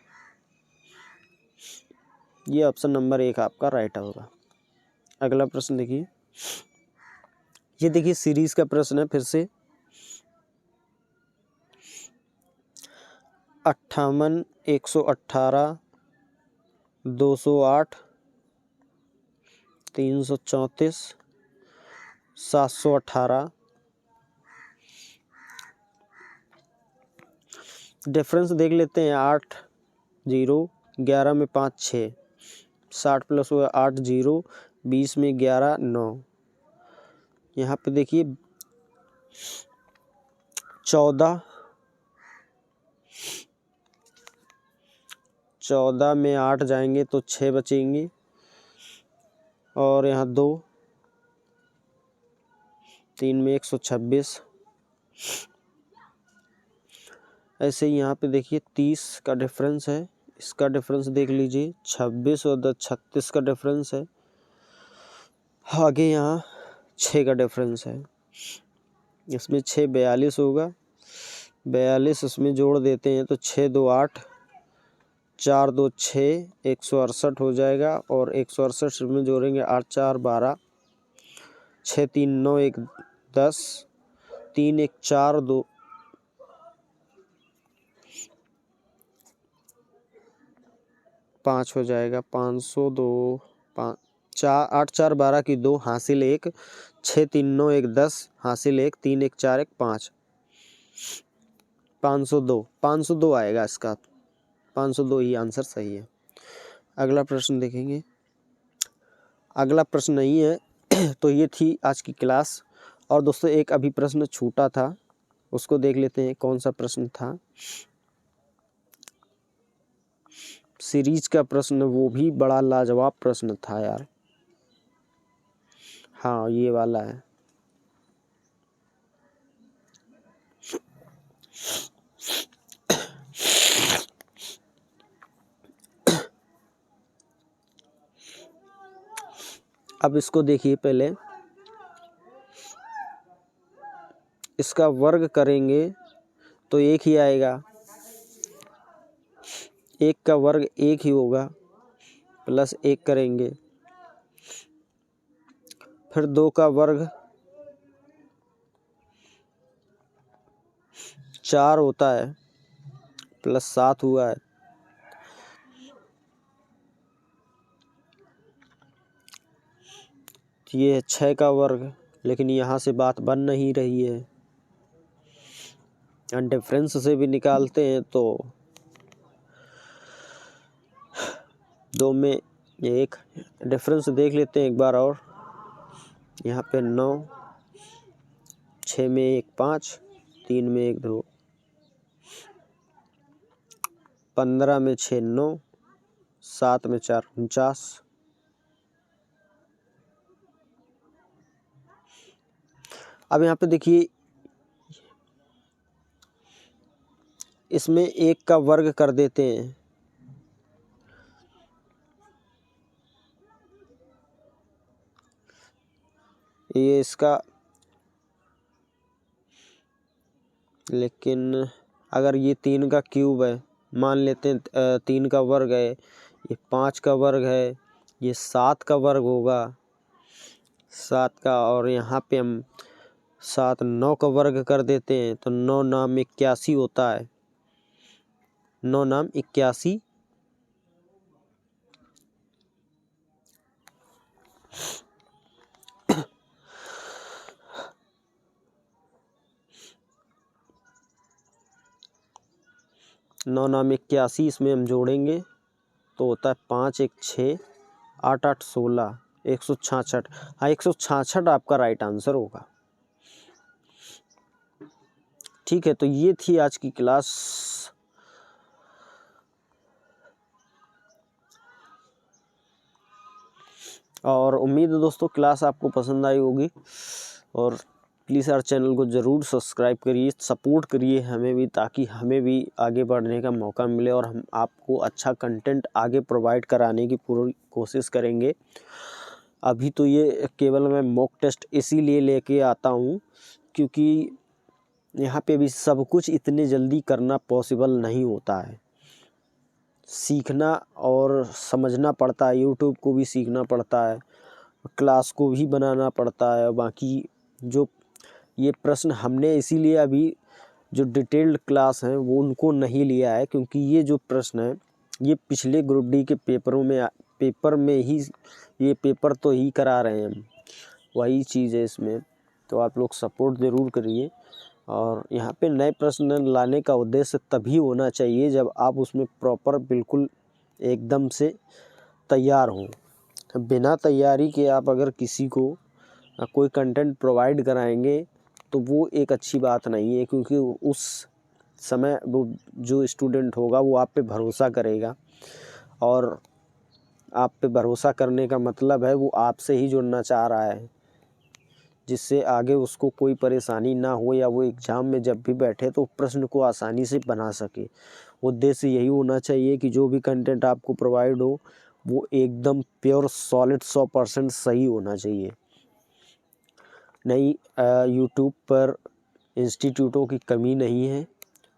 ये ऑप्शन नंबर 1 आपका राइट होगा। अगला प्रश्न देखिए, ये देखिए सीरीज का प्रश्न है फिर से। 58, 118, 208, 334, 718। डिफरेंस देख लेते हैं। 8 0, 11 में 5 6, 60 प्लस हुआ 8 0, 20 में 11 9। यहाँ पे देखिए 14 में 8 जाएंगे तो 6 बचेंगे, और यहाँ 2, 3 में 126। ऐसे ही यहाँ पे देखिए 30 का डिफरेंस है, इसका डिफरेंस देख लीजिए। 26 और 36 का डिफरेंस है। आगे यहाँ 6 का डिफरेंस है, इसमें 6 42 होगा। 42 इसमें जोड़ देते हैं तो 6 2 8, 4 2 6, 168 हो जाएगा। और 168 में जोड़ेंगे 8 4 12, 6 3 9 1 10, 3 1 4 2 5 हो जाएगा। 502 5 4 8 4 12 की 2 हासिल 1, 6 3 9 1 10 हासिल 1, 3 1 4 1 5, 502 आएगा इसका। 502 ही आंसर सही है। अगला प्रश्न देखेंगे। अगला प्रश्न नहीं है तो ये थी आज की क्लास। और दोस्तों एक अभी प्रश्न छूटा था, उसको देख लेते हैं कौन सा प्रश्न था। सीरीज का प्रश्न, वो भी बड़ा लाजवाब प्रश्न था यार। हाँ ये वाला है। अब इसको देखिए, पहले इसका वर्ग करेंगे तो 1 ही आएगा। 1 का वर्ग 1 ही होगा, प्लस 1 करेंगे। फिर 2 का वर्ग 4 होता है, प्लस 7 हुआ है। ये 6 का वर्ग, लेकिन यहाँ से बात बन नहीं रही है। डिफरेंस से भी निकालते हैं तो 2 में 1, डिफरेंस देख लेते हैं एक बार और। यहाँ पे 9, 6 में 1 5, 3 में 1 2, 15 में 6 9, 7 में 4 49। अब यहाँ पे देखिए, इसमें 1 का वर्ग कर देते हैं। ये इसका, लेकिन अगर ये 3 का क्यूब है, मान लेते हैं 3 का वर्ग है, ये 5 का वर्ग है, ये 7 का वर्ग होगा, 7 का। और यहाँ पे हम 7 9 का वर्ग कर देते हैं तो 9 नाम 81 होता है। 9 नाम 81। नौ नाम 81, इसमें हम जोड़ेंगे तो होता है 5 1 6, 8 8 16, 166। हाँ 166 आपका राइट आंसर होगा। ठीक है, तो ये थी आज की क्लास। और उम्मीद है दोस्तों क्लास आपको पसंद आई होगी। और प्लीज़ यार चैनल को ज़रूर सब्सक्राइब करिए, सपोर्ट करिए हमें भी, ताकि हमें भी आगे बढ़ने का मौका मिले और हम आपको अच्छा कंटेंट आगे प्रोवाइड कराने की पूरी कोशिश करेंगे। अभी तो ये केवल मैं मॉक टेस्ट इसीलिए लेके आता हूँ क्योंकि यहाँ पे भी सब कुछ इतने जल्दी करना पॉसिबल नहीं होता है। सीखना और समझना पड़ता है, यूट्यूब को भी सीखना पड़ता है, क्लास को भी बनाना पड़ता है। बाकी जो ये प्रश्न हमने इसीलिए अभी जो डिटेल्ड क्लास हैं वो उनको नहीं लिया है, क्योंकि ये जो प्रश्न है ये पिछले ग्रुप डी के पेपर में ही ये पेपर तो ही करा रहे हैं हम, वही चीज़ है इसमें। तो आप लोग सपोर्ट ज़रूर करिए। और यहाँ पे नए प्रश्न लाने का उद्देश्य तभी होना चाहिए जब आप उसमें प्रॉपर बिल्कुल एकदम से तैयार हों। बिना तैयारी के आप अगर किसी को कोई कंटेंट प्रोवाइड कराएंगे तो वो एक अच्छी बात नहीं है, क्योंकि उस समय वो जो स्टूडेंट होगा वो आप पे भरोसा करेगा, और आप पे भरोसा करने का मतलब है वो आपसे ही जुड़ना चाह रहा है, जिससे आगे उसको कोई परेशानी ना हो, या वो एग्ज़ाम में जब भी बैठे तो प्रश्न को आसानी से बना सके। उद्देश्य यही होना चाहिए कि जो भी कंटेंट आपको प्रोवाइड हो वो एकदम प्योर सॉलिड 100% सही होना चाहिए। नहीं, यूट्यूब पर इंस्टीट्यूटों की कमी नहीं है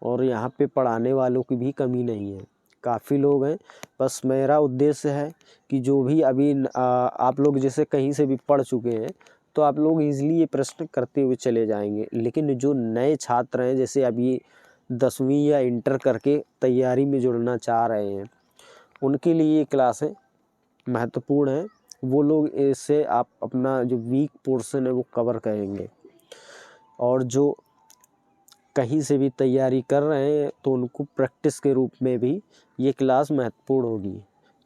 और यहाँ पे पढ़ाने वालों की भी कमी नहीं है, काफ़ी लोग हैं। बस मेरा उद्देश्य है कि जो भी अभी आप लोग जैसे कहीं से भी पढ़ चुके हैं तो आप लोग ईज़िली ये प्रश्न करते हुए चले जाएंगे, लेकिन जो नए छात्र हैं जैसे अभी 10वीं या इंटर करके तैयारी में जुड़ना चाह रहे हैं, उनके लिए ये क्लासें महत्वपूर्ण है। वो लोग इससे आप अपना जो वीक पोर्शन है वो कवर करेंगे, और जो कहीं से भी तैयारी कर रहे हैं तो उनको प्रैक्टिस के रूप में भी ये क्लास महत्वपूर्ण होगी।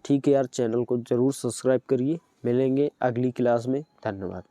ठीक है यार, चैनल को ज़रूर सब्सक्राइब करिए। मिलेंगे अगली क्लास में। धन्यवाद।